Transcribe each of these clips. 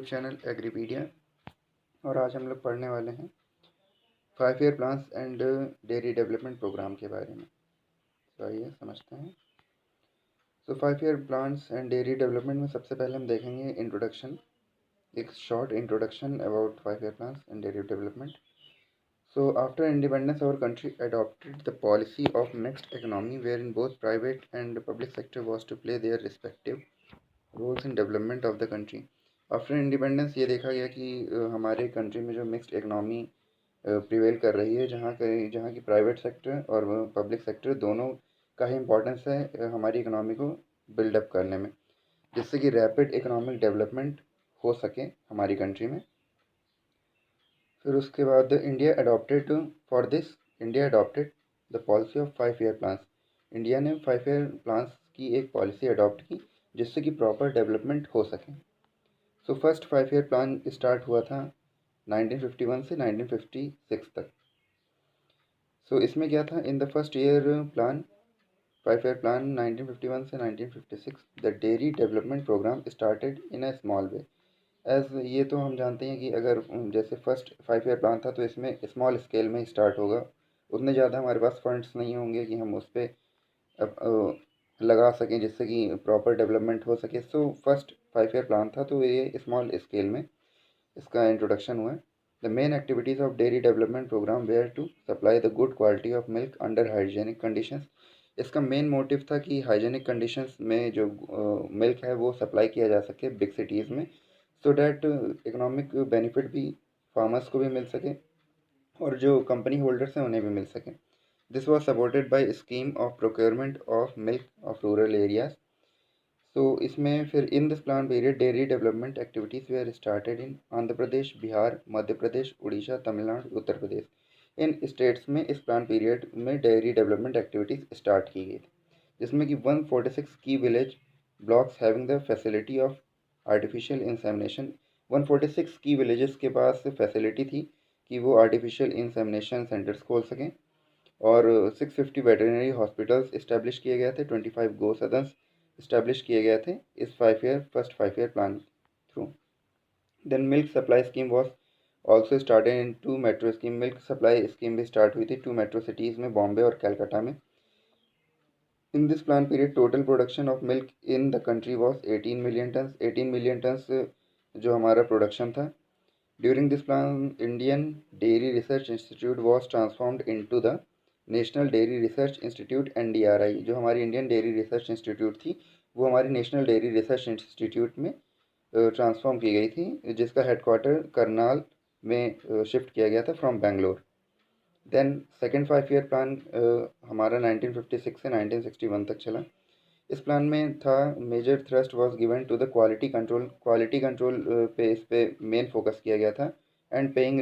YouTube channel एग्रीपीडिया। और आज हम लोग पढ़ने वाले हैं 5 year plans and dairy development programme के बारे में। तो आइए समझते हैं। 5 year plans and dairy development में सबसे पहले हम देखेंगे इंट्रोडक्शन, एक short introduction about 5 year plans and dairy development. After independence our country adopted the policy of mixed economy wherein both private and public sector was to play their respective roles in development of the country. After independence ये देखा गया कि हमारे country में जो mixed economy prevail कर रही है, जहाँ की प्राइवेट सेक्टर और पब्लिक सेक्टर दोनों का ही इम्पोर्टेंस है हमारी इकनॉमी को बिल्डअप करने में, जिससे कि रैपिड इकोनॉमिक डेवलपमेंट हो सके हमारी कंट्री में। फिर उसके बाद India adopted the policy of 5 year plans. India ने 5 ईयर प्लान्स की एक पॉलिसी अडॉप्ट की जिससे कि प्रॉपर डेवलपमेंट हो सके। फर्स्ट 5 ईयर प्लान स्टार्ट हुआ था 1951 से 1956 तक। इसमें क्या था, in the first year plan 5 year plan 1951 से 1956 the dairy development programme started in a small way. As ये तो हम जानते हैं कि अगर जैसे फर्स्ट 5 ईयर प्लान था तो इसमें स्मॉल स्केल में स्टार्ट होगा, उतने ज़्यादा हमारे पास फंड्स नहीं होंगे कि हम उस पर लगा सकें जिससे कि प्रॉपर डेवलपमेंट हो सके। फर्स्ट 5 ईयर प्लान था तो ये स्मॉल स्केल में इसका इंट्रोडक्शन हुआ है। The main activities of dairy development programme were to supply the good quality of milk under hygienic conditions. इसका मेन मोटिव था कि हाइजीनिक कंडीशंस में जो मिल्क है वो सप्लाई किया जा सके बिग सिटीज़ में, सो डैट इकोनॉमिक बेनिफिट भी फार्मर्स को भी मिल सके और जो कंपनी होल्डर्स हैं उन्हें भी मिल सके। This was supported by scheme of procurement of milk of rural areas. इसमें फिर in this plan period dairy development activities were started in Andhra Pradesh, Bihar, Madhya Pradesh, Orissa, Tamil Nadu, Uttar Pradesh. In states में इस प्लान पीरियड में डेयरी डेवलपमेंट एक्टिविटीज़ स्टार्ट की गई थी, जिसमें कि 146 की village blocks having the facility of artificial insemination. 146 की विलेजेस के पास फैसिलिटी थी कि वो आर्टिफिशियल इंसेमिनेशन सेंटर्स खोल सकें, और 650 वेटरनरी हॉस्पिटल्स इस्टेब्लिश किए गए थे, 25 गो सदन्स इस्टेब्लिश किए गए थे इस first 5 year plan through. Then milk supply scheme was also started in 2 metro scheme. Milk supply scheme भी स्टार्ट हुई थी 2 मेट्रो सिटीज़ में, बॉम्बे और कैलकाटा में। इन this plan period total production of milk in the country was 18 million turns. 18 million turns जो हमारा production था। During this plan Indian dairy research institute was transformed into the national dairy research institute NDRI। जो हमारी Indian dairy research institute थी वो हमारी national dairy research institute में transform की गई थी, जिसका हेडक्वार्टर करनाल में शिफ्ट किया गया था from Bangalore. Then second 5 year plan हमारा 1956 से 1961 तक चला। इस प्लान में था major thrust was given to the quality control. Quality control पे इस पे मेन फोकस किया गया था, and paying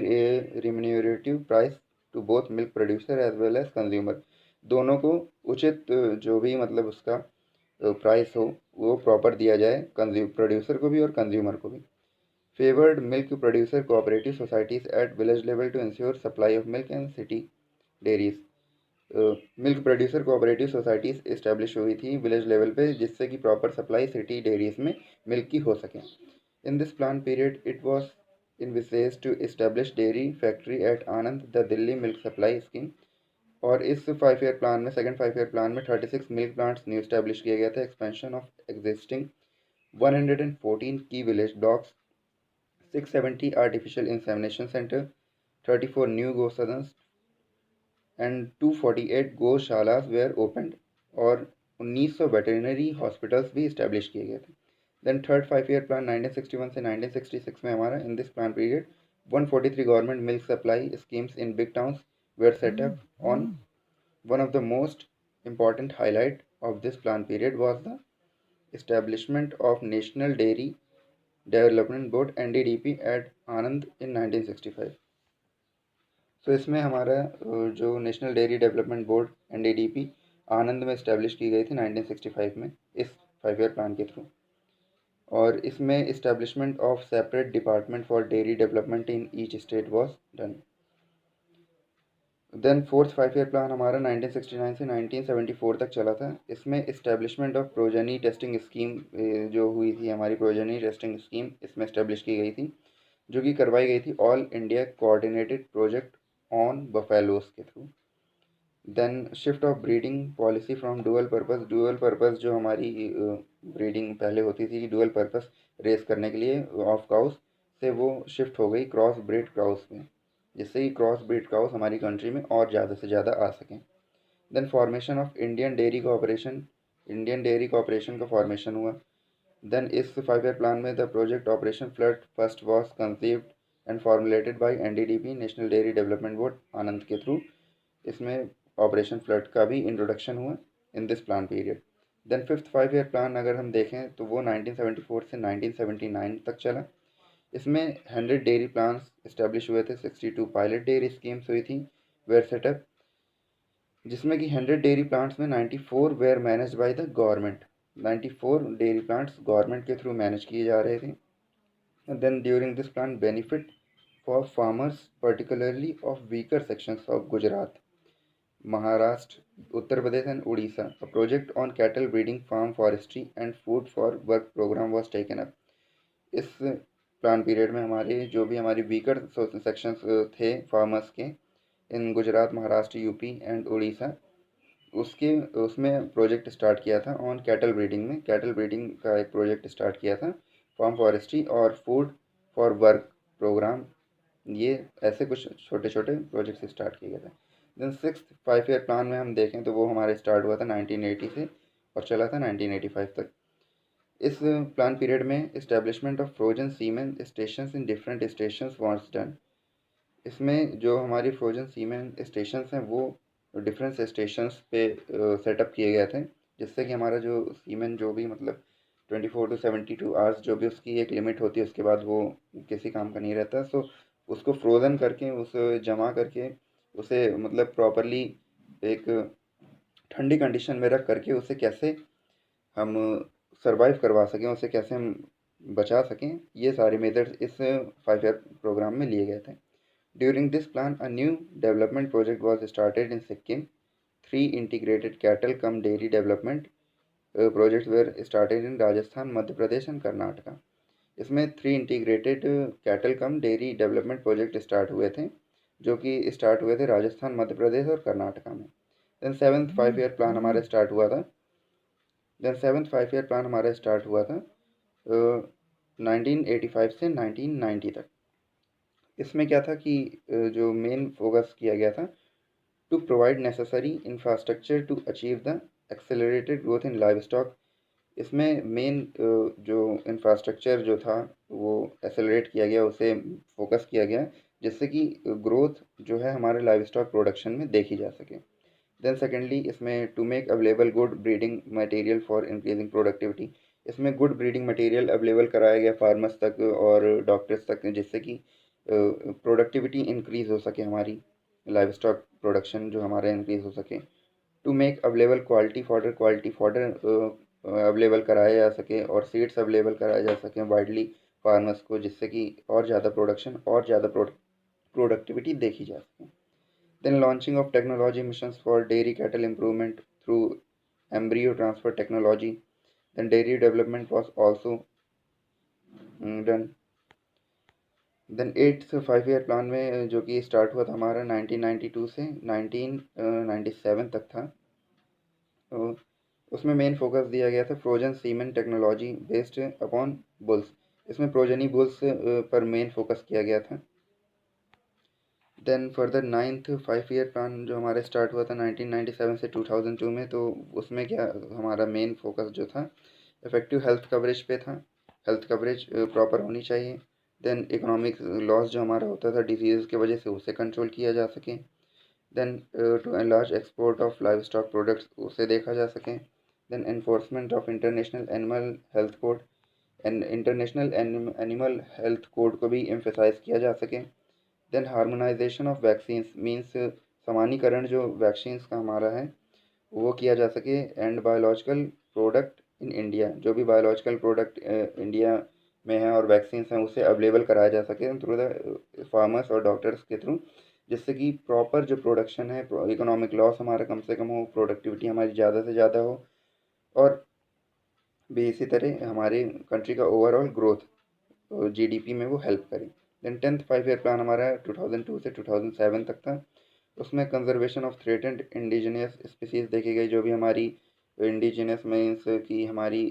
remunerative price to both milk producer as well as consumer. दोनों को उचित जो भी मतलब उसका प्राइस हो वो प्रॉपर दिया जाए, प्रोड्यूसर को भी और कंज्यूमर को भी। Favoured milk producer cooperative societies at village level to ensure supply of milk and city dairies. Milk producer cooperative societies establish हुई थी विलेज लेवल पे, जिससे कि प्रॉपर सप्लाई सिटी डेयरीज में मिल्क की हो सके। In this plan period it was envisaged to establish dairy factory at Anand the Delhi milk supply scheme. और इस 5 ईयर प्लान में, सेकंड 5 ईयर प्लान में 36 मिल्क प्लांट्स न्यू इस्टेब्लिश किया गया था। Expansion of existing 114 key village blocks, 670 artificial insemination centre, 34 new गो सदन्स and 248 गौशालास वेयर ओपनड, और 1900 वेटरनरी हॉस्पिटल्स भी इस्टेब्लिश किए गए थे। देन थर्ड 5 ईयर प्लान 1961 से 1966 में हमारा, in this plan period 143 government milk supply schemes in big towns were set up on. One of the most important highlight of this plan period was the establishment of National Dairy Development Board NDDP at Anand in 1965। इसमें हमारा जो national dairy development board NDDP आनंद में establish की गई थी 1965 में इस 5 year plan के थ्रू। और इसमें establishment of separate department for dairy development in each state was done. Then fourth 5 year plan हमारा 1969 से 1974 तक चला था। इसमें establishment of progeny testing scheme जो हुई थी, हमारी प्रोजेनी टेस्टिंग स्कीम इसमें इस्टेब्लिश की गई थी, जो कि करवाई गई थी all India coordinated project on buffaloes के through. Then shift of breeding policy from dual purpose जो हमारी ब्रीडिंग पहले होती थी डुअल पर्पस रेस करने के लिए ऑफ काउस से वो शिफ्ट हो गई क्रॉस ब्रीड काउस में, जिससे कि क्रॉस ब्रीड काउस हमारी कंट्री में और ज़्यादा से ज़्यादा आ सकें। Then formation of Indian dairy corporation का फॉर्मेशन हुआ। देन इस 5 ईयर प्लान में the project operation flood first was conceived and formulated by NDDB national dairy development board Anand के थ्रू। इसमें ऑपरेशन फ्लड का भी इंट्रोडक्शन हुआ in this plan period. Then fifth 5 year plan अगर हम देखें तो वो 1974 से 1979 तक चला। इसमें 100 डेयरी प्लान्स इस्टेब्लिश हुए थे, 62 पायलट डेयरी स्कीम्स हुई थी वेयर सेटअप, जिसमें कि 100 डेयरी प्लांट्स में 94 were manage by the government. 94 dairy plants government के थ्रू मैनेज किए जा रहे थे। Then during this plan benefit for farmers particularly of weaker sections of Gujarat, Maharashtra, Uttar Pradesh and Orissa. A project on cattle breeding farm forestry and food for work programme was taken up. इस plan period में हमारी weaker sections थे farmers के in Gujarat, Maharashtra, UP and Orissa, उसमें project start किया था on cattle breeding में। Cattle breeding का एक प्रोजेक्ट स्टार्ट किया था, फार्म फॉरेस्ट्री और फूड फॉर वर्क प्रोग्राम, ये ऐसे कुछ छोटे छोटे प्रोजेक्ट्स स्टार्ट किए गए थे। देन सिक्स्थ 5 ईयर प्लान में हम देखें तो वो हमारे स्टार्ट हुआ था 1980 से और चला था 1985 तक। इस प्लान पीरियड में establishment of frozen semen station in different station was done. इसमें जो हमारी फ्रोजन सीमेन स्टेशन हैं वो डिफरेंट स्टेशंस पे सेटअप किए गए थे, जिससे कि हमारा जो सीमेन जो भी मतलब 24 to 72 आवर्स जो भी उसकी एक लिमिट होती है उसके बाद वो किसी काम का नहीं रहता। सो उसको फ्रोज़न करके उसे जमा करके उसे मतलब प्रॉपरली एक ठंडी कंडीशन में रख करके उसे कैसे हम सरवाइव करवा सकें, उसे कैसे हम बचा सकें, ये सारे मेथड्स इस 5 ईयर प्रोग्राम में लिए गए थे। During this plan a new development project was started in Sikkim. 3 integrated cattle cum dairy development projects were started in Rajasthan, Madhya Pradesh and Karnataka. इसमें 3 integrated cattle cum dairy development project start हुए थे, जो कि स्टार्ट हुए थे राजस्थान, मध्य प्रदेश और कर्नाटका में। देन सेवन्थ 5 ईयर प्लान हमारा स्टार्ट हुआ था। 1985 से 1990 तक। इसमें क्या था कि जो मेन फोकस किया गया था to provide necessary infrastructure to achieve the accelerated growth in livestock. इसमें मेन जो इंफ्रास्ट्रक्चर जो था वो एक्सेलरेट किया गया, उसे फोकस किया गया, जिससे कि ग्रोथ जो है हमारे लाइव स्टॉक प्रोडक्शन में देखी जा सके। देन सेकेंडली इसमें to make available good breeding material for increasing productivity. इसमें गुड ब्रीडिंग मटेरियल अवेलेबल कराया गया फार्मर्स तक और डॉक्टर्स तक, जिससे कि प्रोडक्टिविटी इंक्रीज़ हो सके, हमारी लाइव स्टॉक प्रोडक्शन जो हमारा इंक्रीज़ हो सके। To make available quality fodder available कराया जा सके और सीड्स अवेलेबल कराया जा सकें वाइडली फार्मर्स को, जिससे कि और ज़्यादा प्रोडक्शन और ज़्यादा प्रोडक्टिविटी देखी जा सके। Then launching of technology missions for dairy cattle improvement through embryo transfer technology. Then dairy development was also done. Then eighth 5 year plan में जो कि स्टार्ट हुआ था हमारा 1992 से 1997 तक था, तो उसमें मेन फोकस दिया गया था frozen semen technology based upon bulls. इसमें प्रोजनी बुल्स पर मेन फोकस किया गया था। Then further ninth 5 year plan जो हमारा स्टार्ट हुआ था 1997 से 2002 में, तो उसमें क्या हमारा मेन फोकस जो था इफेक्टिव हेल्थ कवरेज पे था। हेल्थ कवरेज प्रॉपर होनी चाहिए। देन इकोनॉमिक लॉस जो हमारा होता था डिजीज़ की वजह से, उसे कंट्रोल किया जा सके। Then to enlarge export of livestock products, उसे देखा जा सके। Then enforcement of international animal health code, international animal health code को भी एम्फेसाइज किया जा सके। Then harmonisation of vaccines means समानीकरण जो वैक्सीन्स का हमारा है वो किया जा सके। And biological product in India, जो भी बायोलॉजिकल प्रोडक्ट इंडिया में है और वैक्सीन्स हैं उसे अवेलेबल कराया जा सके थ्रू द फार्मर्स और डॉक्टर्स के थ्रू, जिससे कि प्रॉपर जो प्रोडक्शन है, इकोनॉमिक लॉस हमारा कम से कम हो, प्रोडक्टिविटी हमारी ज़्यादा से ज़्यादा हो, और भी इसी तरह हमारे कंट्री का ओवरऑल ग्रोथ जीडीपी में वो हेल्प करे। देन 10th 5 ईयर प्लान हमारा 2002 से 2007 तक था। उसमें conservation of threatened indigenous species देखी गई, जो भी हमारी इंडिजिनियस मीन्स कि हमारी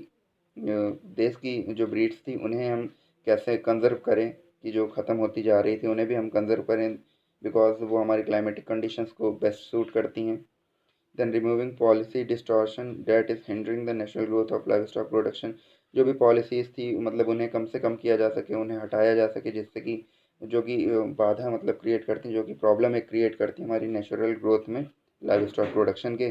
देश की जो ब्रीड्स थी उन्हें हम कैसे कंजर्व करें, कि जो ख़त्म होती जा रही थी उन्हें भी हम कंजर्व करें, बिकॉज वो हमारी क्लाइमेटिक कंडीशंस को बेस्ट सूट करती हैं। Then removing policy distortion that is hindering the national growth of livestock production, जो भी पॉलिसीज़ थी मतलब उन्हें कम से कम किया जा सके, उन्हें हटाया जा सके, जिससे कि जो कि बाधा मतलब क्रिएट करती हैं, जो कि प्रॉब्लम एक क्रिएट करती है हमारी नेचुरल ग्रोथ में लाइव स्टॉक प्रोडक्शन के।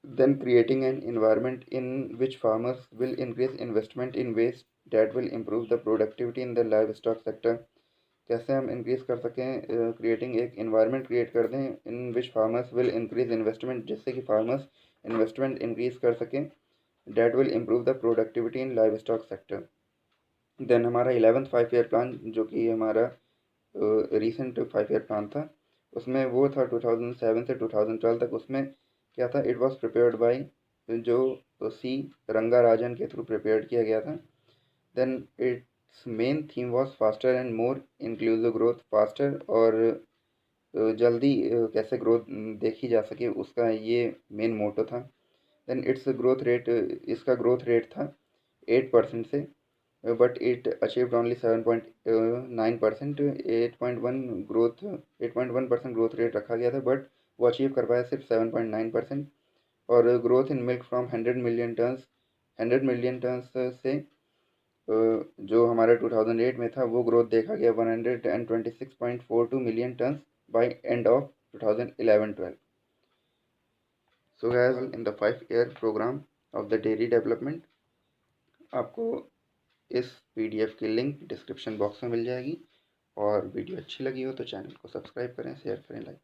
Then creating an environment in which farmers will increase investment in west that will improve the productivity in the livestock sector, कैसे हम इंक्रीज कर सकें, क्रिएटिंग एक इन्वायरमेंट क्रिएट कर दें in which farmers will increase investment, जिससे कि farmers investment increase कर सकें, that will improve the productivity in livestock sector. Then हमारा 11th 5 ईयर प्लान, जो कि हमारा रिसेंट 5 ईयर प्लान था, उसमें वो था 2007 से 2012 तक। उसमें क्या था, इट वॉज प्रिपेयर्ड बाई जो सी रंगाराजन के थ्रू प्रिपेयर्ड किया गया था। Then its main theme was faster and more inclusive growth, faster और जल्दी कैसे ग्रोथ देखी जा सके, उसका ये मेन मोटो था। देन इट्स ग्रोथ रेट, इसका ग्रोथ रेट था 8% से, but it achieved only 7.9%, 8.1% growth rate रखा गया था, बट वो अचीव कर पाया सिर्फ 7.9%। और growth in milk from 100 million turns से जो हमारा 2008 में था वो ग्रोथ देखा गया 126.42 million tons by end of 2011-12। So guys, in the 5 year program of the dairy development, आपको इस पीडीएफ की लिंक डिस्क्रिप्शन बॉक्स में मिल जाएगी। और वीडियो अच्छी लगी हो तो चैनल को सब्सक्राइब करें, शेयर करें, लाइक